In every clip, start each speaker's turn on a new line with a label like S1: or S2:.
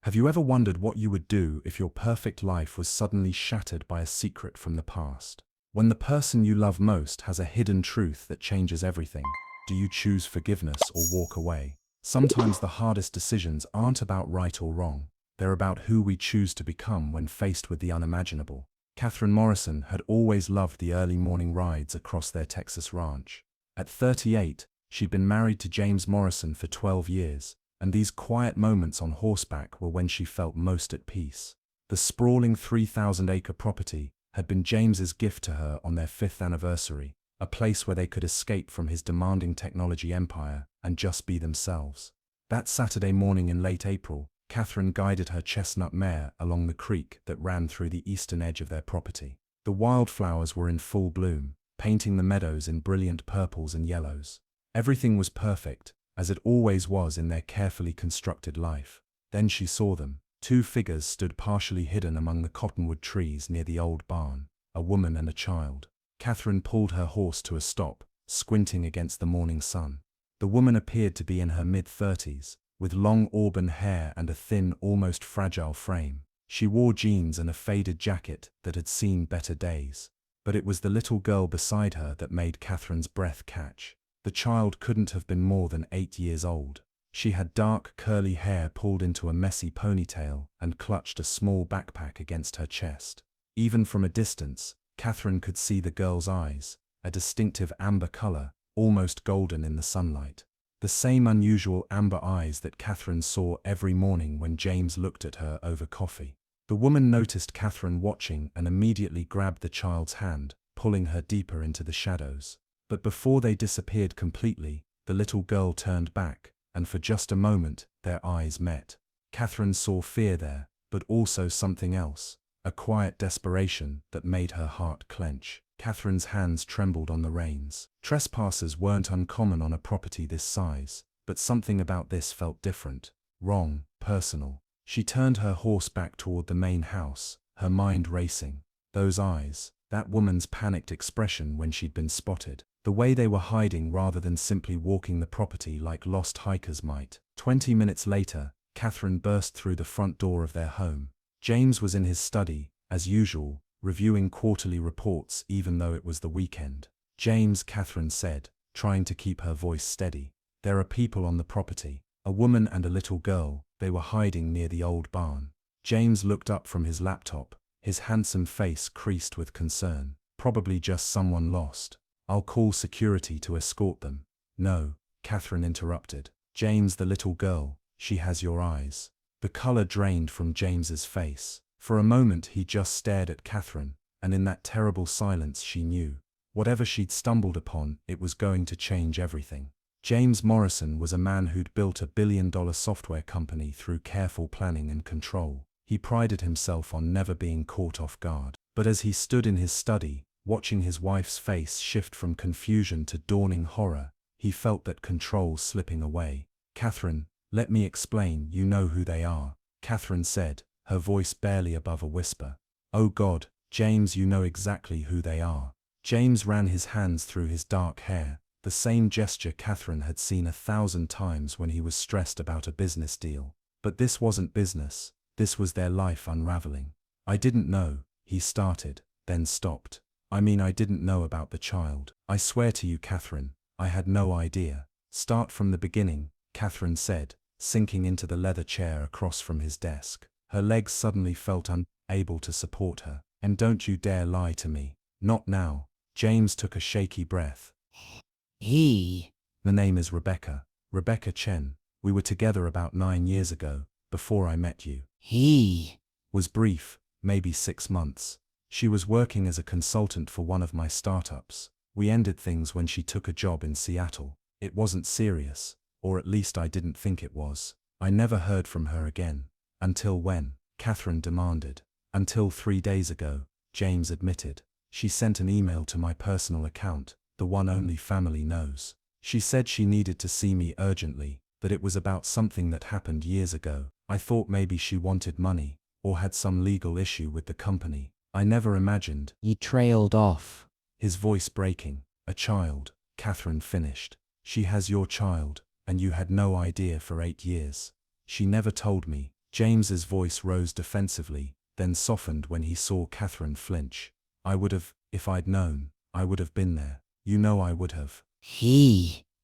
S1: Have you ever wondered what you would do if your perfect life was suddenly shattered by a secret from the past? When the person you love most has a hidden truth that changes everything, do you choose forgiveness or walk away? Sometimes the hardest decisions aren't about right or wrong. They're about who we choose to become when faced with the unimaginable. Catherine Morrison had always loved the early morning rides across their Texas ranch. At 38, she'd been married to James Morrison for 12 years. And these quiet moments on horseback were when she felt most at peace. The sprawling 3,000-acre property had been James's gift to her on their 5th anniversary, a place where they could escape from his demanding technology empire and just be themselves. That Saturday morning in late April, Catherine guided her chestnut mare along the creek that ran through the eastern edge of their property. The wildflowers were in full bloom, painting the meadows in brilliant purples and yellows. Everything was perfect, as it always was in their carefully constructed life. Then she saw them. Two figures stood partially hidden among the cottonwood trees near the old barn, a woman and a child. Catherine pulled her horse to a stop, squinting against the morning sun. The woman appeared to be in her mid-30s, with long auburn hair and a thin, almost fragile frame. She wore jeans and a faded jacket that had seen better days. But it was the little girl beside her that made Catherine's breath catch. The child couldn't have been more than 8 years old. She had dark, curly hair pulled into a messy ponytail and clutched a small backpack against her chest. Even from a distance, Catherine could see the girl's eyes, a distinctive amber color, almost golden in the sunlight. The same unusual amber eyes that Catherine saw every morning when James looked at her over coffee. The woman noticed Catherine watching and immediately grabbed the child's hand, pulling her deeper into the shadows. But before they disappeared completely, the little girl turned back, and for just a moment, their eyes met. Catherine saw fear there, but also something else, a quiet desperation that made her heart clench. Catherine's hands trembled on the reins. Trespassers weren't uncommon on a property this size, but something about this felt different, wrong, personal. She turned her horse back toward the main house, her mind racing. Those eyes, that woman's panicked expression when she'd been spotted. The way they were hiding rather than simply walking the property like lost hikers might. 20 minutes later, Catherine burst through the front door of their home. James was in his study, as usual, reviewing quarterly reports even though it was the weekend. "James," Catherine said, trying to keep her voice steady. "There are people on the property. A woman and a little girl. They were hiding near the old barn." James looked up from his laptop, his handsome face creased with concern. "Probably just someone lost. I'll call security to escort them." "No," Catherine interrupted. "James, the little girl, she has your eyes." The color drained from James's face. For a moment he just stared at Catherine, and in that terrible silence she knew. Whatever she'd stumbled upon, it was going to change everything. James Morrison was a man who'd built a billion-dollar software company through careful planning and control. He prided himself on never being caught off guard. But as he stood in his study, watching his wife's face shift from confusion to dawning horror, he felt that control slipping away. "Catherine, let me explain. You know who they are," Catherine said, her voice barely above a whisper. "Oh God, James, you know exactly who they are." James ran his hands through his dark hair, the same gesture Catherine had seen 1,000 times when he was stressed about a business deal. But this wasn't business, this was their life unraveling. "I didn't know," he started, then stopped. I didn't know about the child. I swear to you, Catherine, I had no idea." "Start from the beginning," Catherine said, sinking into the leather chair across from his desk. Her legs suddenly felt unable to support her. "And don't you dare lie to me. Not now." James took a shaky breath.
S2: He.
S1: "The name is Rebecca. Rebecca Chen. We were together about 9 years ago, before I met you."
S2: He.
S1: Was brief, maybe 6 months. She was working as a consultant for one of my startups. We ended things when she took a job in Seattle. It wasn't serious, or at least I didn't think it was. I never heard from her again. "Until when?" Catherine demanded. "Until 3 days ago," James admitted. "She sent an email to my personal account, the one only family knows. She said she needed to see me urgently, that it was about something that happened years ago. I thought maybe she wanted money, or had some legal issue with the company. I never imagined."
S2: He trailed off,
S1: his voice breaking. "A child," Catherine finished. "She has your child, and you had no idea for 8 years." "She never told me," James's voice rose defensively, then softened when he saw Catherine flinch. I would have, if I'd known, I would have been there. You know I would have.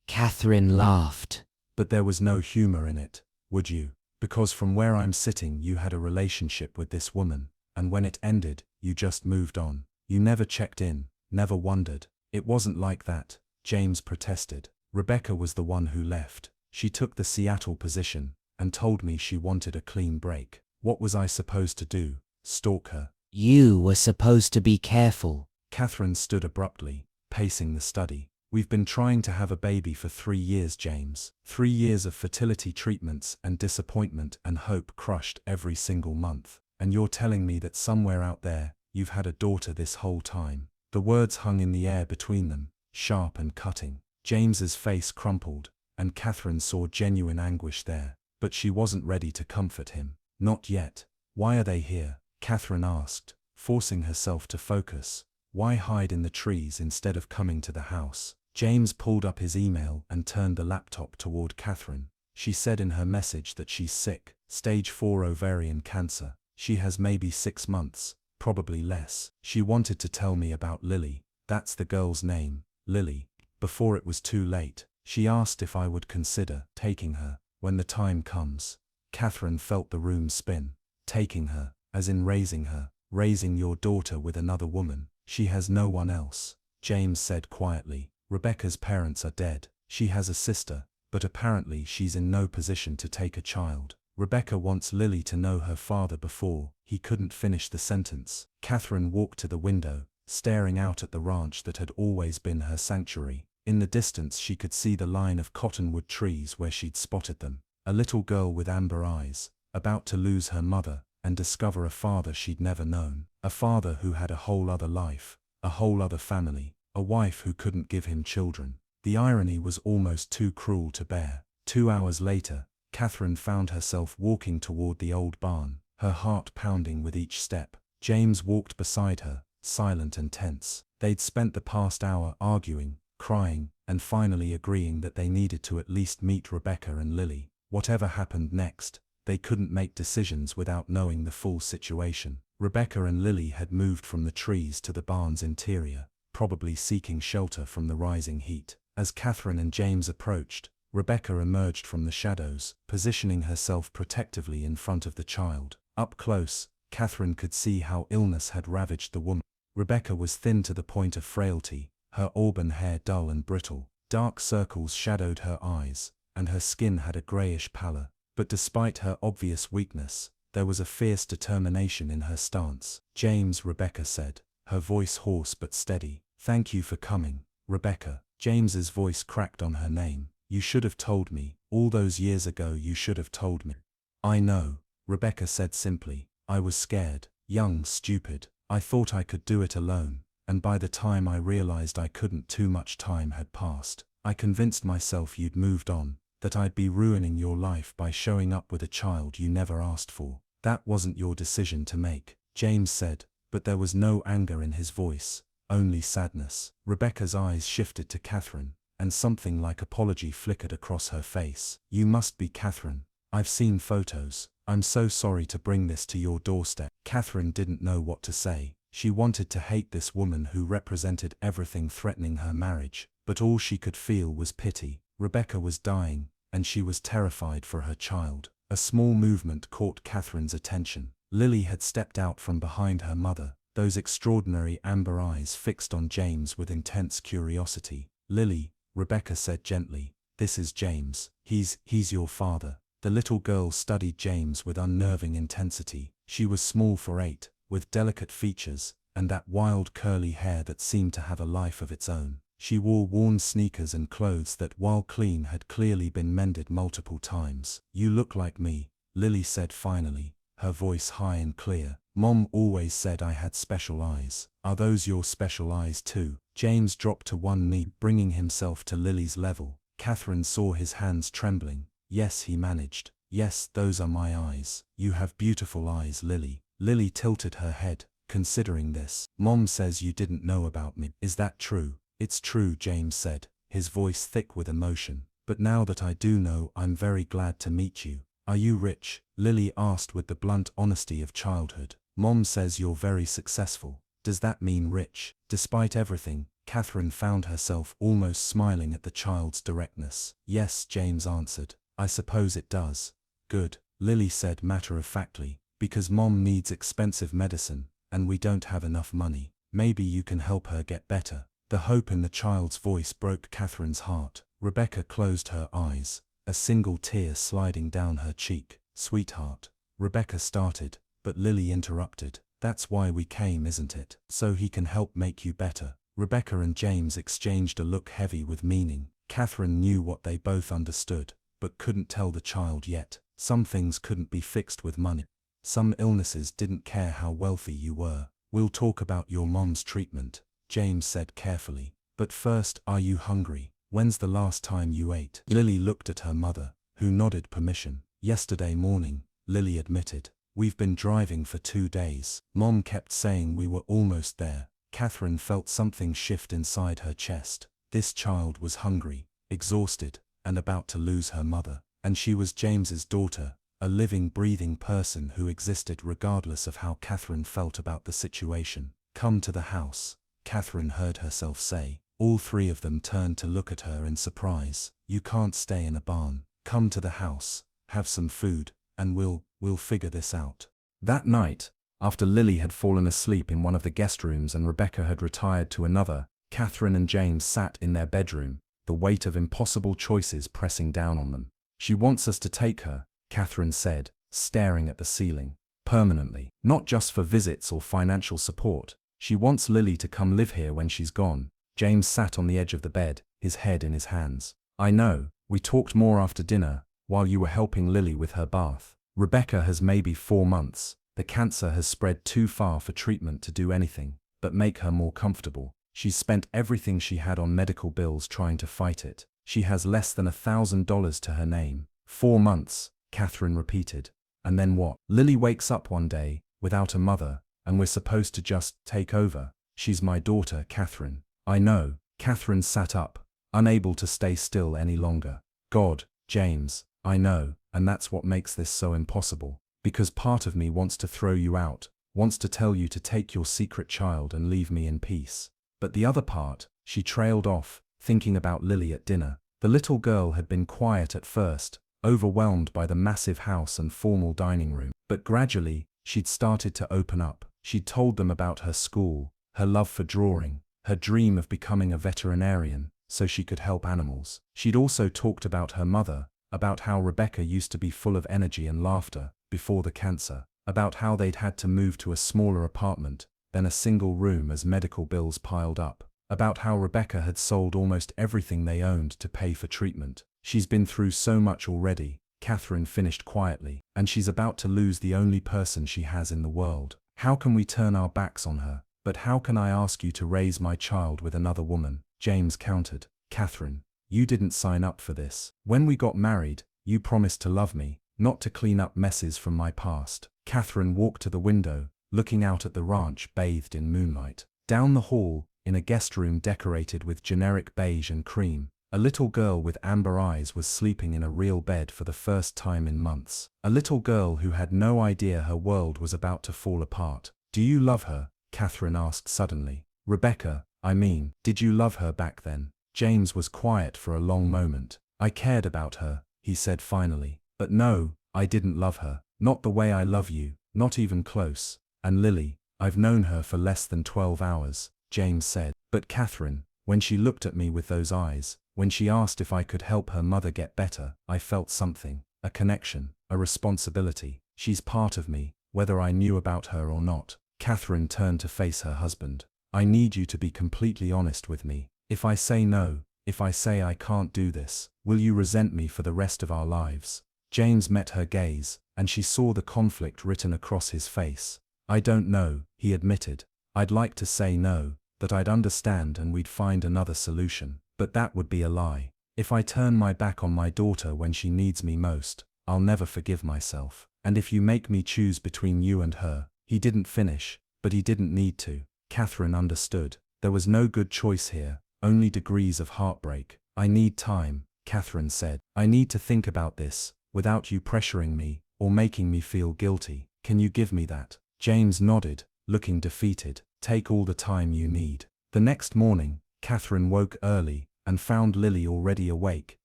S2: Catherine laughed.
S1: But there was no humor in it, would you? Because from where I'm sitting you had a relationship with this woman, and when it ended, you just moved on. You never checked in, never wondered. It wasn't like that, James protested. Rebecca was the one who left. She took the Seattle position, and told me she wanted a clean break. What was I supposed to do? Stalk her?
S2: You were supposed to be careful.
S1: Catherine stood abruptly, pacing the study. We've been trying to have a baby for 3 years, James. 3 years of fertility treatments and disappointment and hope crushed every single month. And you're telling me that somewhere out there, you've had a daughter this whole time. The words hung in the air between them, sharp and cutting. James's face crumpled, and Catherine saw genuine anguish there. But she wasn't ready to comfort him. Not yet. Why are they here? Catherine asked, forcing herself to focus. Why hide in the trees instead of coming to the house? James pulled up his email and turned the laptop toward Catherine. She said in her message that she's sick, stage 4 ovarian cancer. She has maybe 6 months, probably less. She wanted to tell me about Lily. That's the girl's name, Lily. Before it was too late, she asked if I would consider taking her when the time comes. Catherine felt the room spin. Taking her, as in raising her, raising your daughter with another woman. She has no one else, James said quietly. Rebecca's parents are dead. She has a sister, but apparently she's in no position to take a child. Rebecca wants Lily to know her father before. He couldn't finish the sentence. Catherine walked to the window, staring out at the ranch that had always been her sanctuary. In the distance she could see the line of cottonwood trees where she'd spotted them. A little girl with amber eyes, about to lose her mother and discover a father she'd never known. A father who had a whole other life, a whole other family, a wife who couldn't give him children. The irony was almost too cruel to bear. 2 hours later, Catherine found herself walking toward the old barn, her heart pounding with each step. James walked beside her, silent and tense. They'd spent the past hour arguing, crying, and finally agreeing that they needed to at least meet Rebecca and Lily. Whatever happened next, they couldn't make decisions without knowing the full situation. Rebecca and Lily had moved from the trees to the barn's interior, probably seeking shelter from the rising heat. As Catherine and James approached, Rebecca emerged from the shadows, positioning herself protectively in front of the child. Up close, Catherine could see how illness had ravaged the woman. Rebecca was thin to the point of frailty, her auburn hair dull and brittle. Dark circles shadowed her eyes, and her skin had a grayish pallor. But despite her obvious weakness, there was a fierce determination in her stance. James, Rebecca said, her voice hoarse but steady. Thank you for coming, Rebecca. James's voice cracked on her name. You should have told me. All those years ago you should have told me. I know, Rebecca said simply. I was scared, young, stupid. I thought I could do it alone, and by the time I realized I couldn't, too much time had passed. I convinced myself you'd moved on, that I'd be ruining your life by showing up with a child you never asked for. That wasn't your decision to make, James said, but there was no anger in his voice, only sadness. Rebecca's eyes shifted to Catherine, and something like apology flickered across her face. You must be Catherine. I've seen photos. I'm so sorry to bring this to your doorstep. Catherine didn't know what to say. She wanted to hate this woman who represented everything threatening her marriage, but all she could feel was pity. Rebecca was dying, and she was terrified for her child. A small movement caught Catherine's attention. Lily had stepped out from behind her mother, those extraordinary amber eyes fixed on James with intense curiosity. Lily, Rebecca said gently, this is James. He's your father. The little girl studied James with unnerving intensity. She was small for 8, with delicate features, and that wild curly hair that seemed to have a life of its own. She wore worn sneakers and clothes that, while clean, had clearly been mended multiple times. You look like me, Lily said finally, her voice high and clear. Mom always said I had special eyes. Are those your special eyes too? James dropped to one knee, bringing himself to Lily's level. Catherine saw his hands trembling. Yes, he managed. Yes, those are my eyes. You have beautiful eyes, Lily. Lily tilted her head, considering this. Mom says you didn't know about me. Is that true? It's true, James said, his voice thick with emotion. But now that I do know, I'm very glad to meet you. Are you rich? Lily asked with the blunt honesty of childhood. Mom says you're very successful. Does that mean rich? Despite everything, Catherine found herself almost smiling at the child's directness. Yes, James answered. I suppose it does. Good, Lily said matter-of-factly, because Mom needs expensive medicine, and we don't have enough money. Maybe you can help her get better. The hope in the child's voice broke Catherine's heart. Rebecca closed her eyes, a single tear sliding down her cheek. Sweetheart, Rebecca started, but Lily interrupted. That's why we came, isn't it? So he can help make you better. Rebecca and James exchanged a look heavy with meaning. Catherine knew what they both understood, but couldn't tell the child yet. Some things couldn't be fixed with money. Some illnesses didn't care how wealthy you were. We'll talk about your mom's treatment, James said carefully. But first, are you hungry? When's the last time you ate? Lily looked at her mother, who nodded permission. Yesterday morning, Lily admitted. We've been driving for 2 days. Mom kept saying we were almost there. Catherine felt something shift inside her chest. This child was hungry, exhausted, and about to lose her mother. And she was James's daughter, a living, breathing person who existed regardless of how Catherine felt about the situation. Come to the house, Catherine heard herself say. All three of them turned to look at her in surprise. You can't stay in a barn. Come to the house, have some food, and we'll figure this out. That night, after Lily had fallen asleep in one of the guest rooms and Rebecca had retired to another, Catherine and James sat in their bedroom, the weight of impossible choices pressing down on them. She wants us to take her, Catherine said, staring at the ceiling. Permanently. Not just for visits or financial support. She wants Lily to come live here when she's gone. James sat on the edge of the bed, his head in his hands. I know, we talked more after dinner, while you were helping Lily with her bath. Rebecca has maybe 4 months. The cancer has spread too far for treatment to do anything but make her more comfortable. She's spent everything she had on medical bills trying to fight it. She has less than $1,000 to her name. 4 months, Catherine repeated. And then what? Lily wakes up one day, without a mother, and we're supposed to just take over. She's my daughter, Catherine. I know. Catherine sat up, unable to stay still any longer. God, James, I know, and that's what makes this so impossible. Because part of me wants to throw you out, wants to tell you to take your secret child and leave me in peace. But the other part, she trailed off, thinking about Lily at dinner. The little girl had been quiet at first, overwhelmed by the massive house and formal dining room. But gradually, she'd started to open up. She'd told them about her school, her love for drawing, her dream of becoming a veterinarian so she could help animals. She'd also talked about her mother, about how Rebecca used to be full of energy and laughter before the cancer, about how they'd had to move to a smaller apartment, then a single room as medical bills piled up, about how Rebecca had sold almost everything they owned to pay for treatment. She's been through so much already, Catherine finished quietly, and she's about to lose the only person she has in the world. How can we turn our backs on her? But how can I ask you to raise my child with another woman? James countered. Catherine, you didn't sign up for this. When we got married, you promised to love me, not to clean up messes from my past. Catherine walked to the window, looking out at the ranch bathed in moonlight. Down the hall, in a guest room decorated with generic beige and cream, a little girl with amber eyes was sleeping in a real bed for the first time in months. A little girl who had no idea her world was about to fall apart. Do you love her? Catherine asked suddenly. Rebecca, I mean, did you love her back then? James was quiet for a long moment. I cared about her, he said finally. But no, I didn't love her. Not the way I love you, not even close. And Lily, I've known her for less than 12 hours, James said. But Catherine, when she looked at me with those eyes, when she asked if I could help her mother get better, I felt something, a connection, a responsibility. She's part of me, whether I knew about her or not. Catherine turned to face her husband. I need you to be completely honest with me. If I say no, if I say I can't do this, will you resent me for the rest of our lives? James met her gaze, and she saw the conflict written across his face. I don't know, he admitted. I'd like to say no, that I'd understand and we'd find another solution. But that would be a lie. If I turn my back on my daughter when she needs me most, I'll never forgive myself. And if you make me choose between you and her, he didn't finish, but he didn't need to. Catherine understood. There was no good choice here, only degrees of heartbreak. I need time, Catherine said. I need to think about this, without you pressuring me, or making me feel guilty. Can you give me that? James nodded, looking defeated. Take all the time you need. The next morning, Catherine woke early, and found Lily already awake,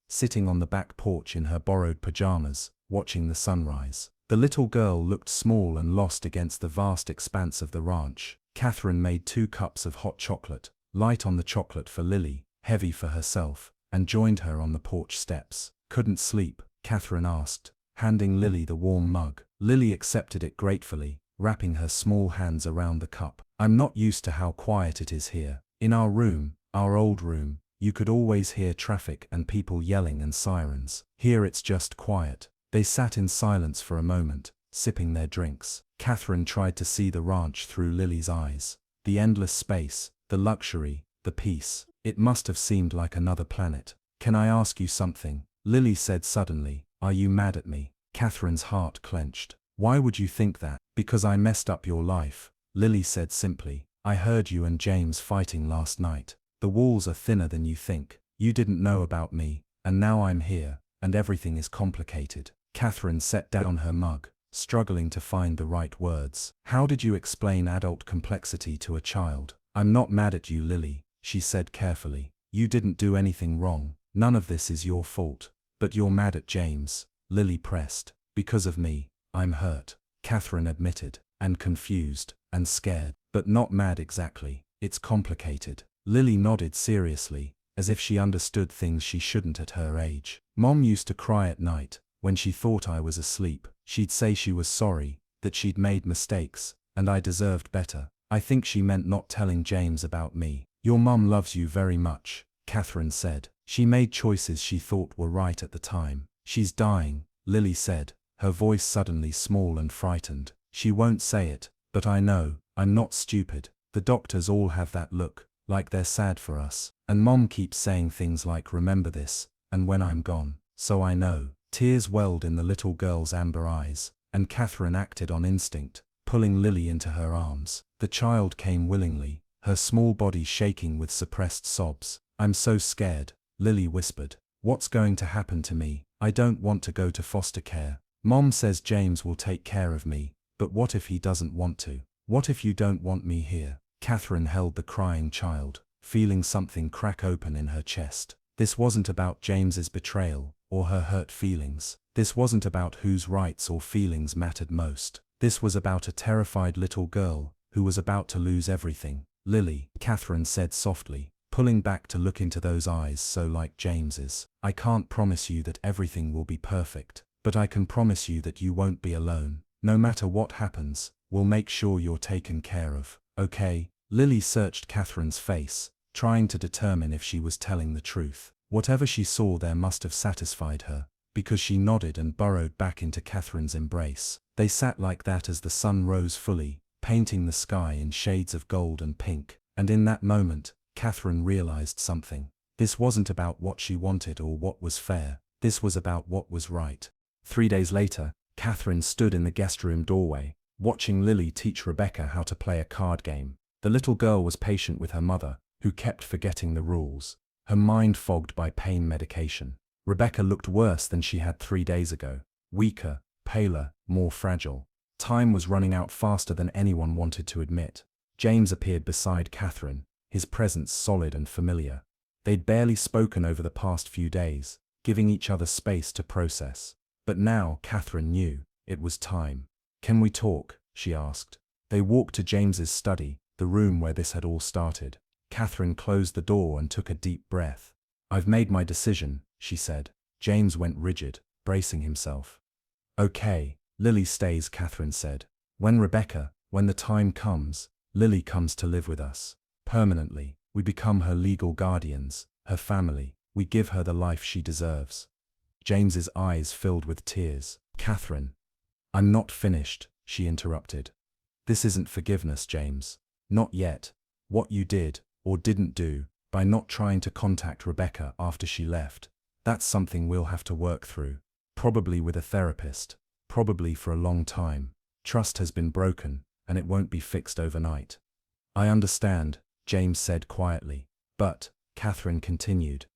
S1: sitting on the back porch in her borrowed pajamas, watching the sunrise. The little girl looked small and lost against the vast expanse of the ranch. Catherine made 2 cups of hot chocolate, light on the chocolate for Lily, heavy for herself, and joined her on the porch steps. Couldn't sleep? Catherine asked, handing Lily the warm mug. Lily accepted it gratefully, wrapping her small hands around the cup. I'm not used to how quiet it is here. In our room, our old room, you could always hear traffic and people yelling and sirens. Here it's just quiet. They sat in silence for a moment, sipping their drinks. Catherine tried to see the ranch through Lily's eyes. The endless space, the luxury, the peace. It must have seemed like another planet. Can I ask you something? Lily said suddenly. Are you mad at me? Catherine's heart clenched. Why would you think that? Because I messed up your life, Lily said simply. I heard you and James fighting last night. The walls are thinner than you think. You didn't know about me, and now I'm here, and everything is complicated. Catherine set down her mug, struggling to find the right words. How did you explain adult complexity to a child? I'm not mad at you, Lily, she said carefully. You didn't do anything wrong. None of this is your fault. But you're mad at James, Lily pressed. Because of me, I'm hurt, Catherine admitted, and confused, and scared, but not mad exactly. It's complicated. Lily nodded seriously, as if she understood things she shouldn't at her age. Mom used to cry at night. When she thought I was asleep, she'd say she was sorry, that she'd made mistakes, and I deserved better. I think she meant not telling James about me. Your mum loves you very much, Catherine said. She made choices she thought were right at the time. She's dying, Lily said, her voice suddenly small and frightened. She won't say it, but I know. I'm not stupid. The doctors all have that look, like they're sad for us. And Mom keeps saying things like remember this, and when I'm gone. So I know. Tears welled in the little girl's amber eyes, and Catherine acted on instinct, pulling Lily into her arms. The child came willingly, her small body shaking with suppressed sobs. I'm so scared, Lily whispered. What's going to happen to me? I don't want to go to foster care. Mom says James will take care of me, but what if he doesn't want to? What if you don't want me here? Catherine held the crying child, feeling something crack open in her chest. This wasn't about James's betrayal, or her hurt feelings. This wasn't about whose rights or feelings mattered most. This was about a terrified little girl, who was about to lose everything. Lily, Catherine said softly, pulling back to look into those eyes so like James's. I can't promise you that everything will be perfect, but I can promise you that you won't be alone. No matter what happens, we'll make sure you're taken care of, okay? Lily searched Catherine's face, trying to determine if she was telling the truth. Whatever she saw there must have satisfied her, because she nodded and burrowed back into Catherine's embrace. They sat like that as the sun rose fully, painting the sky in shades of gold and pink, and in that moment, Catherine realized something. This wasn't about what she wanted or what was fair. This was about what was right. 3 days later, Catherine stood in the guest room doorway, watching Lily teach Rebecca how to play a card game. The little girl was patient with her mother, who kept forgetting the rules, her mind fogged by pain medication. Rebecca looked worse than she had 3 days ago, weaker, paler, more fragile. Time was running out faster than anyone wanted to admit. James appeared beside Catherine, his presence solid and familiar. They'd barely spoken over the past few days, giving each other space to process. But now Catherine knew it was time. Can we talk? She asked. They walked to James's study, the room where this had all started. Catherine closed the door and took a deep breath. I've made my decision, she said. James went rigid, bracing himself. Okay, Lily stays, Catherine said. When the time comes, Lily comes to live with us. Permanently, we become her legal guardians, her family. We give her the life she deserves. James's eyes filled with tears. Catherine. I'm not finished, she interrupted. This isn't forgiveness, James. Not yet. What you did, or didn't do, by not trying to contact Rebecca after she left, that's something we'll have to work through. Probably with a therapist. Probably for a long time. Trust has been broken, and it won't be fixed overnight. I understand, James said quietly. But, Catherine continued,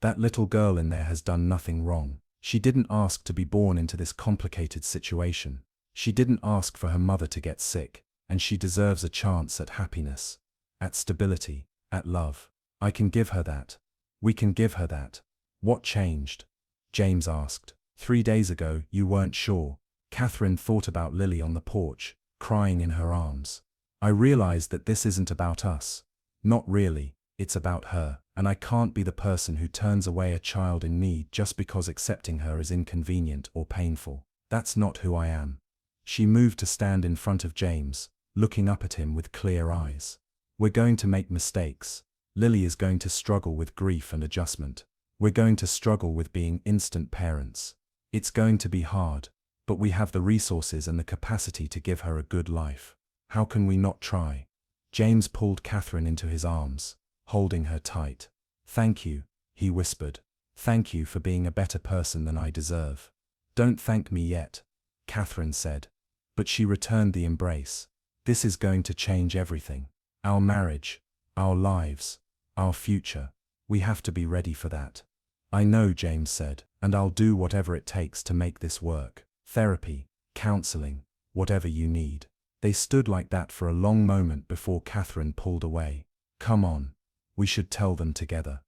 S1: that little girl in there has done nothing wrong. She didn't ask to be born into this complicated situation. She didn't ask for her mother to get sick, and she deserves a chance at happiness, at stability, at love. I can give her that. We can give her that. What changed? James asked. 3 days ago, you weren't sure. Catherine thought about Lily on the porch, crying in her arms. I realized that this isn't about us. Not really, it's about her, and I can't be the person who turns away a child in need just because accepting her is inconvenient or painful. That's not who I am. She moved to stand in front of James, looking up at him with clear eyes. We're going to make mistakes. Lily is going to struggle with grief and adjustment. We're going to struggle with being instant parents. It's going to be hard, but we have the resources and the capacity to give her a good life. How can we not try? James pulled Catherine into his arms, holding her tight. Thank you, he whispered. Thank you for being a better person than I deserve. Don't thank me yet, Catherine said. But she returned the embrace. This is going to change everything. Our marriage, our lives, our future. We have to be ready for that. I know, James said, and I'll do whatever it takes to make this work. Therapy, counseling, whatever you need. They stood like that for a long moment before Catherine pulled away. Come on, we should tell them together.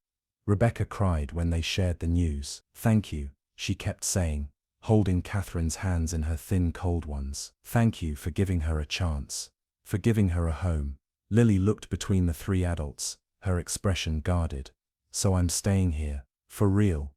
S1: Rebecca cried when they shared the news. Thank you, she kept saying, holding Catherine's hands in her thin, cold ones. Thank you for giving her a chance, for giving her a home. Lily looked between the 3 adults, her expression guarded. So I'm staying here. For real,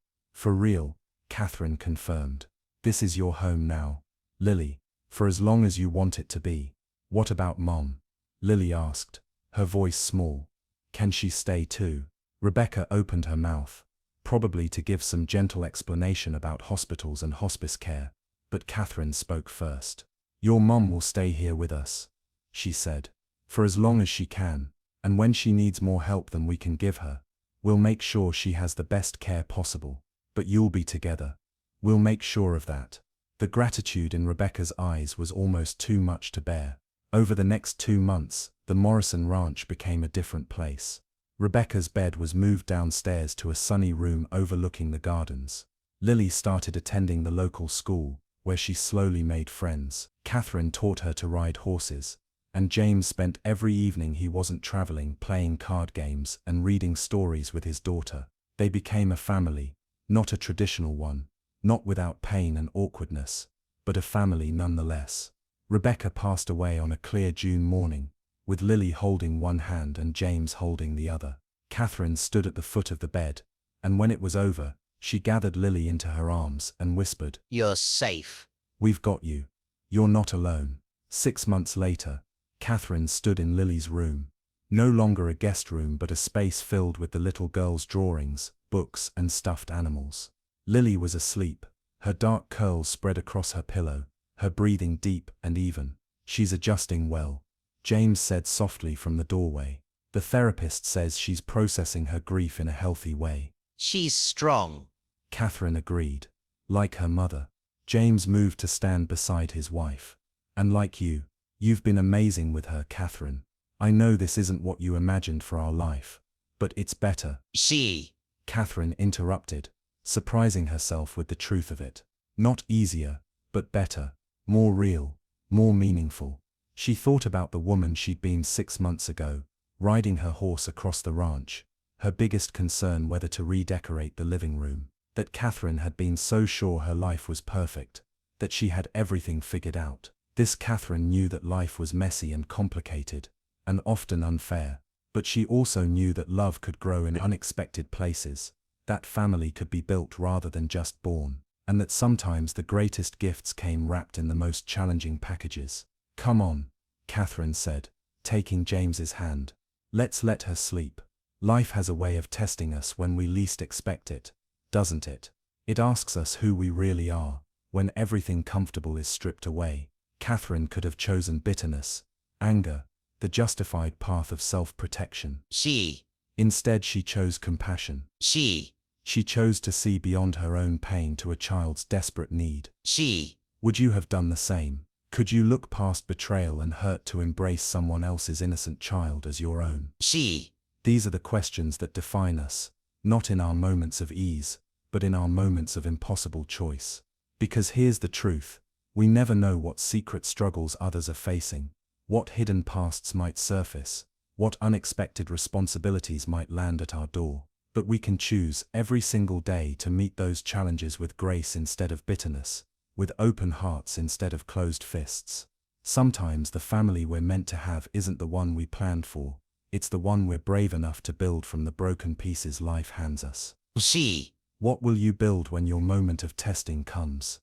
S1: Catherine confirmed. This is your home now, Lily, for as long as you want it to be. What about Mom? Lily asked, her voice small. Can she stay too? Rebecca opened her mouth, probably to give some gentle explanation about hospitals and hospice care, but Catherine spoke first. Your mom will stay here with us, she said, for as long as she can, and when she needs more help than we can give her, we'll make sure she has the best care possible. But you'll be together. We'll make sure of that. The gratitude in Rebecca's eyes was almost too much to bear. Over the next 2 months, the Morrison Ranch became a different place. Rebecca's bed was moved downstairs to a sunny room overlooking the gardens. Lily started attending the local school, where she slowly made friends. Catherine taught her to ride horses, and James spent every evening he wasn't traveling playing card games and reading stories with his daughter. They became a family, not a traditional one, not without pain and awkwardness, but a family nonetheless. Rebecca passed away on a clear June morning, with Lily holding one hand and James holding the other. Catherine stood at the foot of the bed, and when it was over, she gathered Lily into her arms and whispered,
S2: You're safe.
S1: We've got you. You're not alone. 6 months later, Catherine stood in Lily's room, no longer a guest room but a space filled with the little girl's drawings, books and stuffed animals. Lily was asleep, her dark curls spread across her pillow, her breathing deep and even. She's adjusting well, James said softly from the doorway. The therapist says she's processing her grief in a healthy way.
S2: She's strong.
S1: Catherine agreed. Like her mother. James moved to stand beside his wife. And like you, you've been amazing with her, Catherine. I know this isn't what you imagined for our life, but it's better. Catherine interrupted, surprising herself with the truth of it. Not easier, but better, more real, more meaningful. She thought about the woman she'd been 6 months ago, riding her horse across the ranch, her biggest concern whether to redecorate the living room. That Catherine had been so sure her life was perfect, that she had everything figured out. This Catherine knew that life was messy and complicated, and often unfair, but she also knew that love could grow in unexpected places, that family could be built rather than just born, and that sometimes the greatest gifts came wrapped in the most challenging packages. Come on, Catherine said, taking James's hand. Let's let her sleep. Life has a way of testing us when we least expect it, doesn't it? It asks us who we really are, when everything comfortable is stripped away. Catherine could have chosen bitterness, anger, the justified path of self-protection. Instead she chose compassion. She chose to see beyond her own pain to a child's desperate need. Would you have done the same? Could you look past betrayal and hurt to embrace someone else's innocent child as your own? These are the questions that define us, not in our moments of ease, but in our moments of impossible choice. Because here's the truth, we never know what secret struggles others are facing, what hidden pasts might surface, what unexpected responsibilities might land at our door. But we can choose every single day to meet those challenges with grace instead of bitterness, with open hearts instead of closed fists. Sometimes the family we're meant to have isn't the one we planned for, it's the one we're brave enough to build from the broken pieces life hands us.
S2: See.
S1: What will you build when your moment of testing comes?